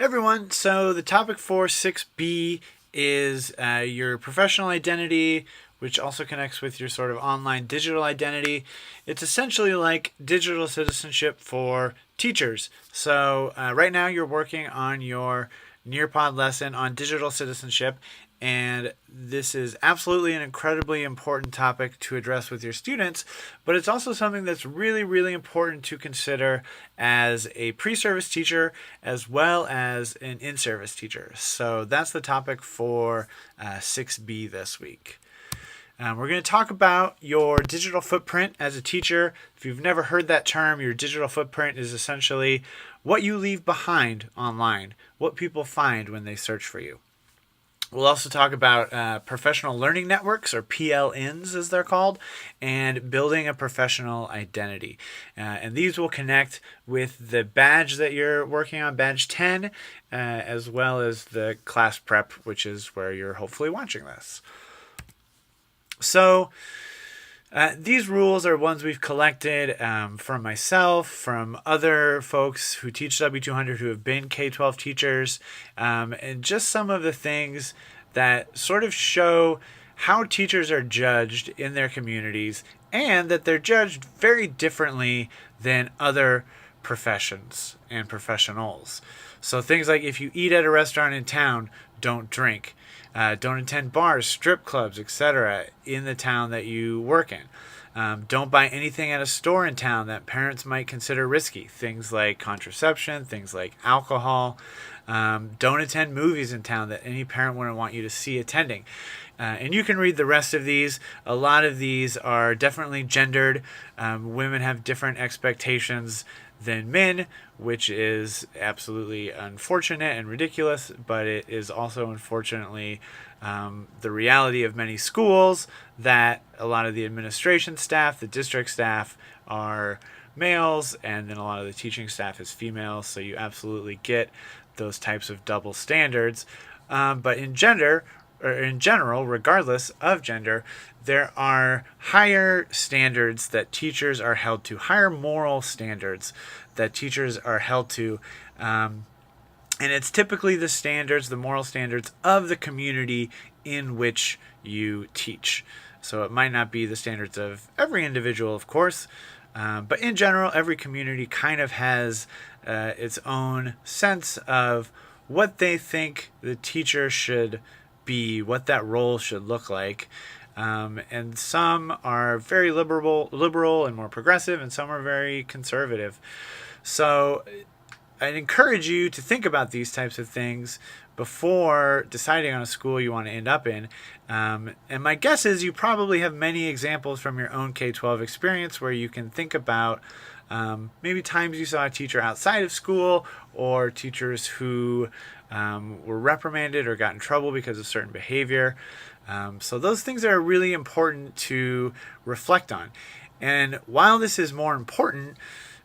Everyone, so the topic for 6B is your professional identity, which also connects with your sort of online digital identity. It's essentially like digital citizenship for teachers. So right now you're working on your Nearpod lesson on digital citizenship, and this is absolutely an incredibly important topic to address with your students, but it's also something that's really, really important to consider as a pre-service teacher as well as an in-service teacher. So that's the topic for 6B this week. We're going to talk about your digital footprint as a teacher. If you've never heard that term, your digital footprint is essentially what you leave behind online, what people find when they search for you. We'll also talk about professional learning networks, or PLNs as they're called, and building a professional identity. And these will connect with the badge that you're working on, badge 10, as well as the class prep, which is where you're hopefully watching this. So these rules are ones we've collected from myself, from other folks who teach W200 who have been K-12 teachers, and just some of the things that sort of show how teachers are judged in their communities and that they're judged very differently than other professions and professionals. So things like if you eat at a restaurant in town, don't drink. Don't attend bars, strip clubs, etc. in the town that you work in. Don't buy anything at a store in town that parents might consider risky. Things like contraception, things like alcohol. Don't attend movies in town that any parent wouldn't want you to see attending. And you can read the rest of these. A lot of these are definitely gendered. Women have different expectations than men, which is absolutely unfortunate and ridiculous, but it is also unfortunately the reality of many schools that a lot of the administration staff, the district staff are males, and then a lot of the teaching staff is females, so you absolutely get those types of double standards. But in general, regardless of gender, there are higher standards that teachers are held to, higher moral standards that teachers are held to. And it's typically the standards, the moral standards of the community in which you teach. So it might not be the standards of every individual, of course, but in general, every community kind of has its own sense of what they think the teacher should be, what that role should look like. And some are very liberal and more progressive, and some are very conservative. So I'd encourage you to think about these types of things before deciding on a school you want to end up in. And my guess is you probably have many examples from your own K-12 experience where you can think about maybe times you saw a teacher outside of school, or teachers who were reprimanded or got in trouble because of certain behavior. So those things are really important to reflect on. And while this is more important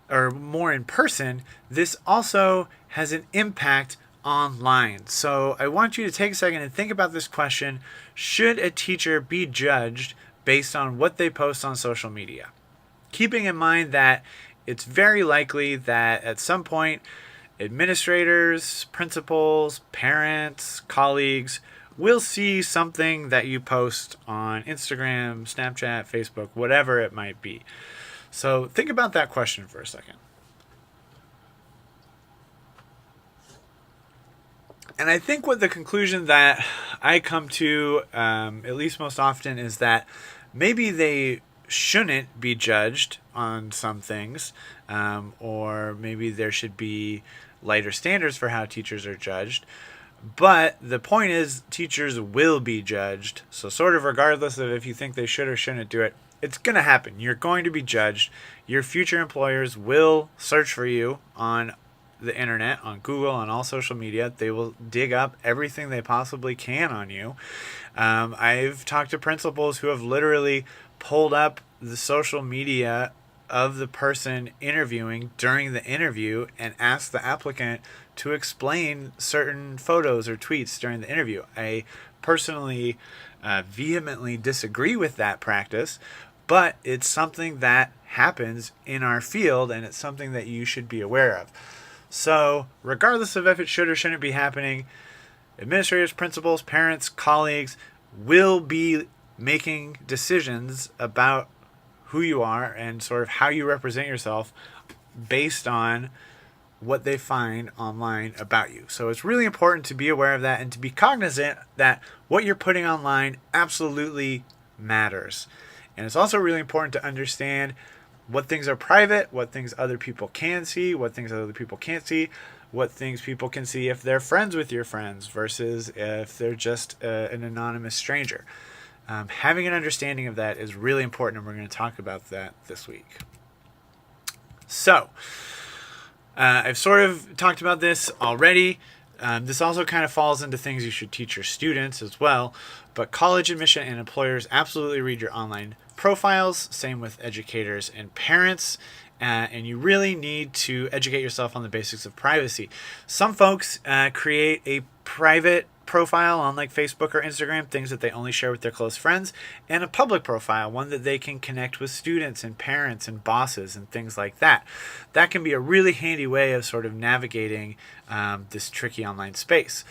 or more in person, this also has an impact online. So I want you to take a second and think about this question: should a teacher be judged based on what they post on social media? Keeping in mind that it's very likely that at some point administrators, principals, parents, colleagues will see something that you post on Instagram, Snapchat, Facebook, whatever it might be. So think about that question for a second. And I think what the conclusion that I come to, at least most often, is that maybe they shouldn't be judged on some things, or maybe there should be lighter standards for how teachers are judged. But the point is, teachers will be judged. So sort of regardless of if you think they should or shouldn't do it, it's going to happen. You're going to be judged. Your future employers will search for you on the internet, on Google, on all social media. They will dig up everything they possibly can on you. I've talked to principals who have literally pulled up the social media of the person interviewing during the interview and asked the applicant to explain certain photos or tweets during the interview. I personally vehemently disagree with that practice, but it's something that happens in our field, and it's something that you should be aware of. So regardless of if it should or shouldn't be happening, administrators, principals, parents, colleagues will be making decisions about who you are and sort of how you represent yourself based on what they find online about you. So it's really important to be aware of that and to be cognizant that what you're putting online absolutely matters. And it's also really important to understand what things are private, what things other people can see, what things other people can't see, what things people can see if they're friends with your friends versus if they're just an anonymous stranger. Having an understanding of that is really important, and we're going to talk about that this week. So, I've sort of talked about this already. This also kind of falls into things you should teach your students as well. But college admission and employers absolutely read your online profiles. Same with educators and parents. And you really need to educate yourself on the basics of privacy. Some folks create a private profile on like Facebook or Instagram, things that they only share with their close friends, and a public profile, one that they can connect with students and parents and bosses and things like that. That can be a really handy way of sort of navigating this tricky online space.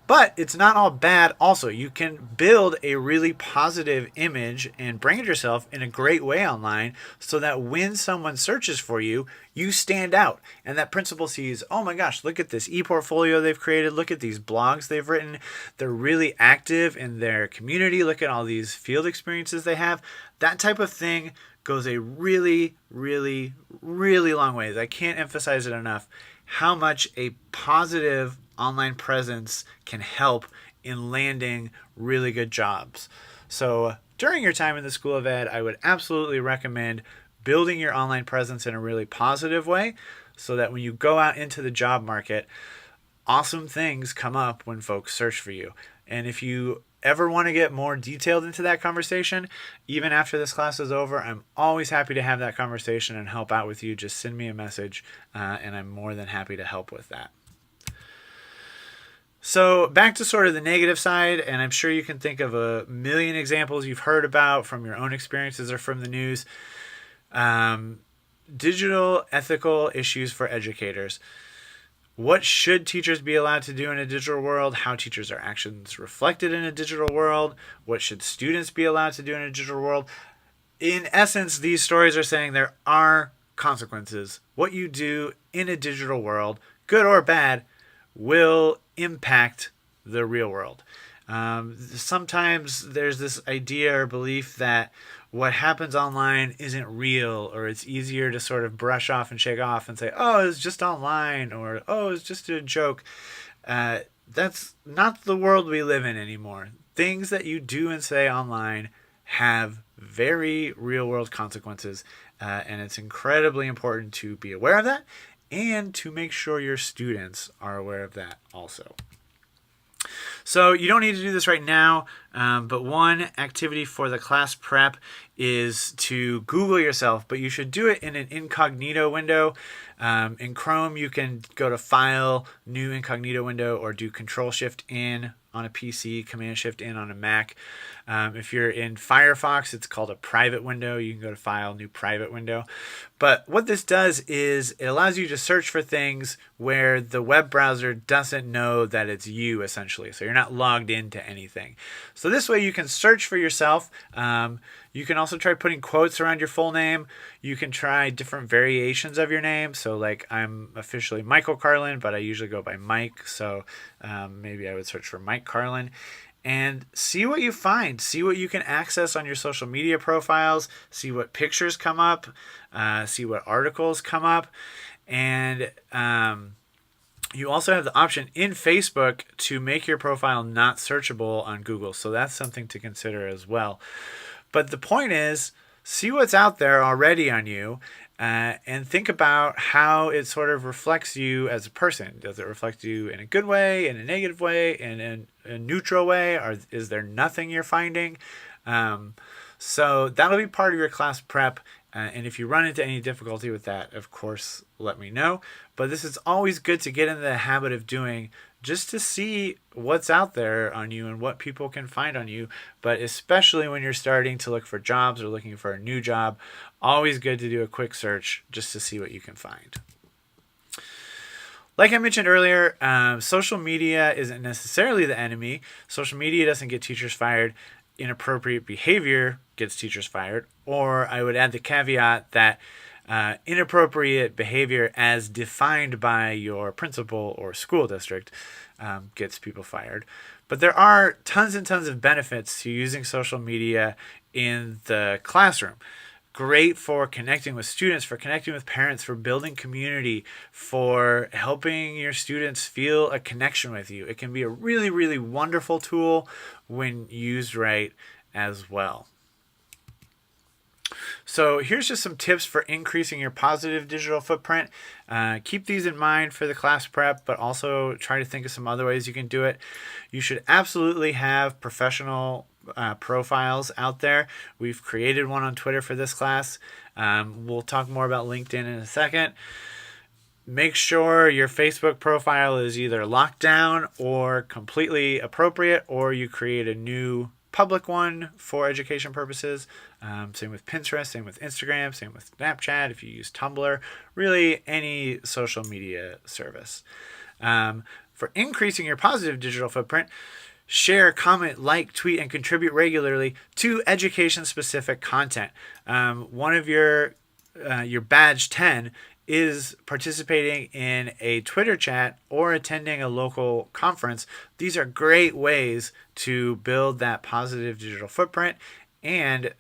But it's not all bad also. You can build a really positive image and brand yourself in a great way online so that when someone searches for you, you stand out. And that principal sees, oh my gosh, look at this e-portfolio they've created. Look at these blogs they've written. They're really active in their community. Look at all these field experiences they have. That type of thing goes a really, really, really long way. I can't emphasize it enough how much a positive online presence can help in landing really good jobs. So during your time in the School of Ed, I would absolutely recommend building your online presence in a really positive way so that when you go out into the job market, awesome things come up when folks search for you. And if you ever want to get more detailed into that conversation, even after this class is over, I'm always happy to have that conversation and help out with you. Just send me a message and I'm more than happy to help with that. So back to sort of the negative side, and I'm sure you can think of a million examples you've heard about from your own experiences or from the news. Digital ethical issues for educators. What should teachers be allowed to do in a digital world? How teachers are actions reflected in a digital world? What should students be allowed to do in a digital world? In essence, these stories are saying there are consequences. What you do in a digital world, good or bad, will impact the real world. Sometimes there's this idea or belief that what happens online isn't real, or it's easier to sort of brush off and shake off and say, oh, it's just online, or oh, it's just a joke. That's not the world we live in anymore. Things that you do and say online have very real world consequences, and it's incredibly important to be aware of that and to make sure your students are aware of that also. So you don't need to do this right now, but one activity for the class prep is to Google yourself, but you should do it in an incognito window. In Chrome, you can go to File, New Incognito Window, or do Control-Shift-In on a PC, Command-Shift-In on a Mac. If you're in Firefox, it's called a private window. You can go to File, New Private Window. But what this does is it allows you to search for things where the web browser doesn't know that it's you, essentially. So you're not logged into anything. So this way you can search for yourself. You can also try putting quotes around your full name. You can try different variations of your name. So like I'm officially Michael Carlin, but I usually go by Mike. So maybe I would search for Mike Carlin and see what you find. See what you can access on your social media profiles. See what pictures come up. See what articles come up. And you also have the option in Facebook to make your profile not searchable on Google. So that's something to consider as well. But the point is, see what's out there already on you and think about how it sort of reflects you as a person. Does it reflect you in a good way, in a negative way, in a neutral way? Or is there nothing you're finding? So that'll be part of your class prep. And if you run into any difficulty with that, of course, let me know. But this is always good to get into the habit of doing just to see what's out there on you and what people can find on you. But especially when you're starting to look for jobs or looking for a new job, always good to do a quick search just to see what you can find. Like I mentioned earlier, social media isn't necessarily the enemy. Social media doesn't get teachers fired. Inappropriate behavior gets teachers fired. Or I would add the caveat that inappropriate behavior as defined by your principal or school district gets people fired. But there are tons and tons of benefits to using social media in the classroom. Great for connecting with students, for connecting with parents, for building community, for helping your students feel a connection with you. It can be a really, really wonderful tool when used right as well. So here's just some tips for increasing your positive digital footprint. Keep these in mind for the class prep, but also try to think of some other ways you can do it. You should absolutely have professional profiles out there. We've created one on Twitter for this class. We'll talk more about LinkedIn in a second. Make sure your Facebook profile is either locked down or completely appropriate, or you create a new public one for education purposes. Same with Pinterest, same with Instagram, same with Snapchat if you use Tumblr, really any social media service. For increasing your positive digital footprint, share, comment, like, tweet, and contribute regularly to education-specific content. One of your badge 10 is participating in a Twitter chat or attending a local conference. These are great ways to build that positive digital footprint and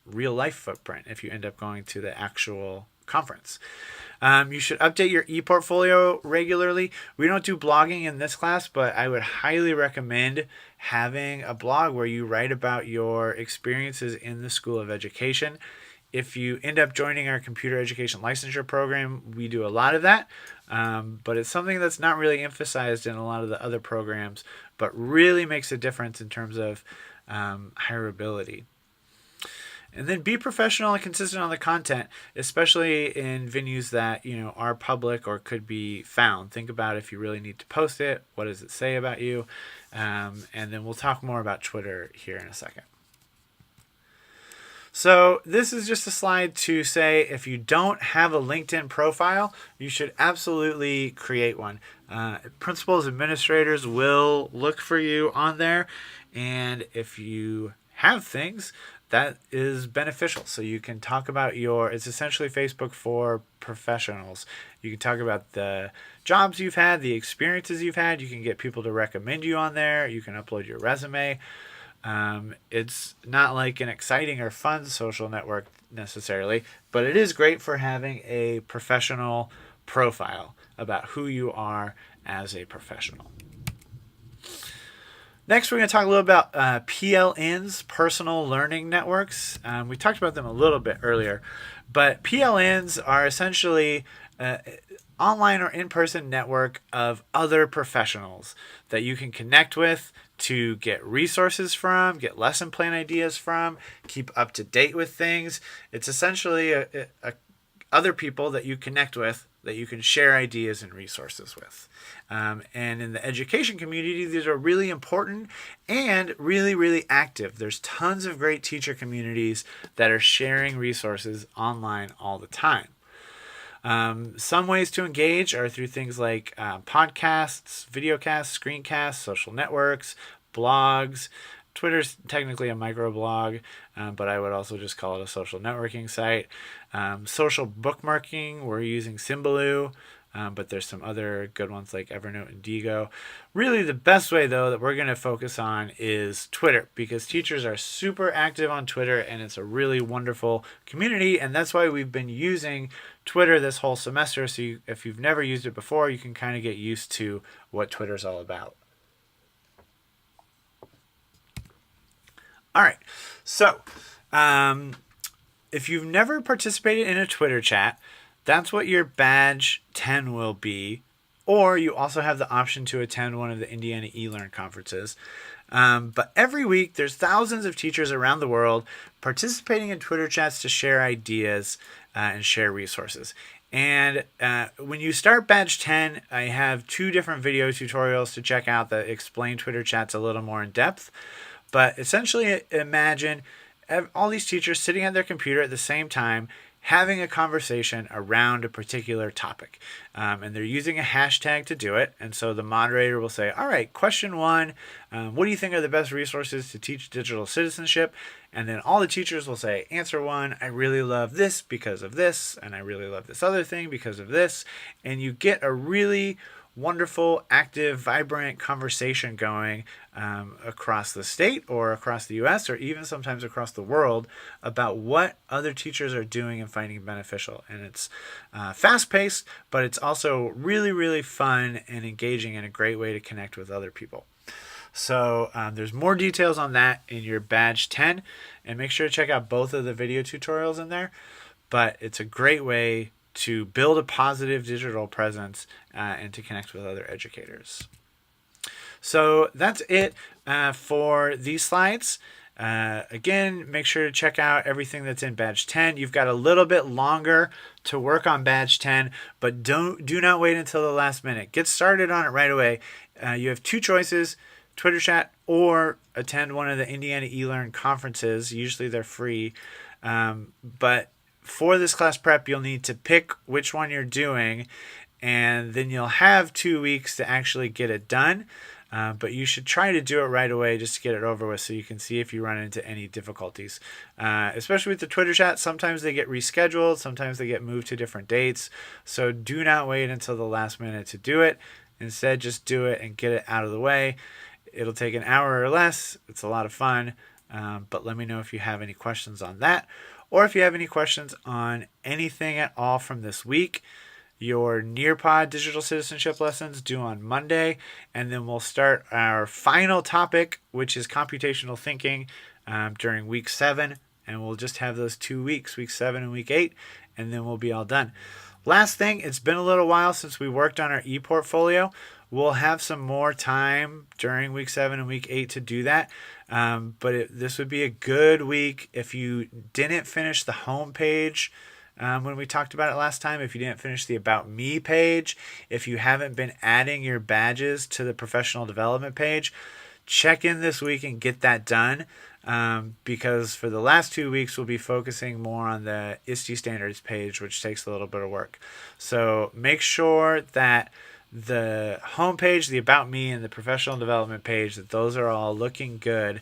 real life footprint if you end up going to the actual conference. You should update your e-portfolio regularly. We don't do blogging in this class, but I would highly recommend having a blog where you write about your experiences in the School of Education. If you end up joining our computer education licensure program, we do a lot of that, but it's something that's not really emphasized in a lot of the other programs, but really makes a difference in terms of hireability. And then be professional and consistent on the content, especially in venues that are public or could be found. Think about if you really need to post it, what does it say about you? And then we'll talk more about Twitter here in a second. So this is just a slide to say if you don't have a LinkedIn profile, you should absolutely create one. Principals, administrators will look for you on there, and if you have things, that is beneficial. So you can talk about it's essentially Facebook for professionals. You can talk about the jobs you've had, the experiences you've had. You can get people to recommend you on there. You can upload your resume. It's not like an exciting or fun social network necessarily, but it is great for having a professional profile about who you are as a professional. Next, we're going to talk a little about PLNs, personal learning networks. We talked about them a little bit earlier, but PLNs are essentially online or in-person network of other professionals that you can connect with to get resources from, get lesson plan ideas from, keep up to date with things. It's essentially other people that you connect with that you can share ideas and resources with. And in the education community, these are really important and really, really active. There's tons of great teacher communities that are sharing resources online all the time. Some ways to engage are through things like podcasts, videocasts, screencasts, social networks, blogs. Twitter's technically a microblog, but I would also just call it a social networking site. Social bookmarking, we're using Symbaloo, but there's some other good ones like Evernote and Digo. Really the best way, though, that we're going to focus on is Twitter, because teachers are super active on Twitter, and it's a really wonderful community, and that's why we've been using Twitter this whole semester. So if you've never used it before, you can kind of get used to what Twitter's all about. All right, so if you've never participated in a Twitter chat, that's what your badge 10 will be, or you also have the option to attend one of the Indiana eLearn conferences. But every week, there's thousands of teachers around the world participating in Twitter chats to share ideas and share resources. And when you start badge 10, I have 2 different video tutorials to check out that explain Twitter chats a little more in depth. But essentially, imagine all these teachers sitting at their computer at the same time, having a conversation around a particular topic. And they're using a hashtag to do it. And so the moderator will say, all right, question 1, what do you think are the best resources to teach digital citizenship? And then all the teachers will say, answer 1, I really love this because of this, and I really love this other thing because of this. And you get a really wonderful, active, vibrant conversation going across the state or across the US or even sometimes across the world about what other teachers are doing and finding beneficial. And it's fast-paced, but it's also really, really fun and engaging and a great way to connect with other people. So there's more details on that in your badge 10, and make sure to check out both of the video tutorials in there. But it's a great way to build a positive digital presence and to connect with other educators. So that's it for these slides. Again, make sure to check out everything that's in badge 10. You've got a little bit longer to work on badge 10, but do not wait until the last minute. Get started on it right away. You have 2 choices: Twitter chat or attend one of the Indiana eLearn conferences. Usually they're free, but for this class prep, you'll need to pick which one you're doing, and then you'll have 2 weeks to actually get it done. But you should try to do it right away just to get it over with so you can see if you run into any difficulties. Especially with the Twitter chat, sometimes they get rescheduled, sometimes they get moved to different dates. So do not wait until the last minute to do it. Instead, just do it and get it out of the way. It'll take an hour or less. It's a lot of fun. But let me know if you have any questions on that, or if you have any questions on anything at all from this week. Your Nearpod digital citizenship lessons due on Monday, and then we'll start our final topic, which is computational thinking, during week 7, and we'll just have those 2 weeks, week 7 and week 8, and then we'll be all done. Last thing, it's been a little while since we worked on our e-portfolio. We'll have some more time during week 7 and week 8 to do that. But this would be a good week if you didn't finish the home page when we talked about it last time, if you didn't finish the About Me page, if you haven't been adding your badges to the professional development page, check in this week and get that done. Because for the last 2 weeks, we'll be focusing more on the ISTE standards page, which takes a little bit of work. So make sure that the homepage, the About Me, and the professional development page, that those are all looking good.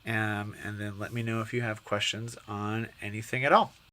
And then let me know if you have questions on anything at all.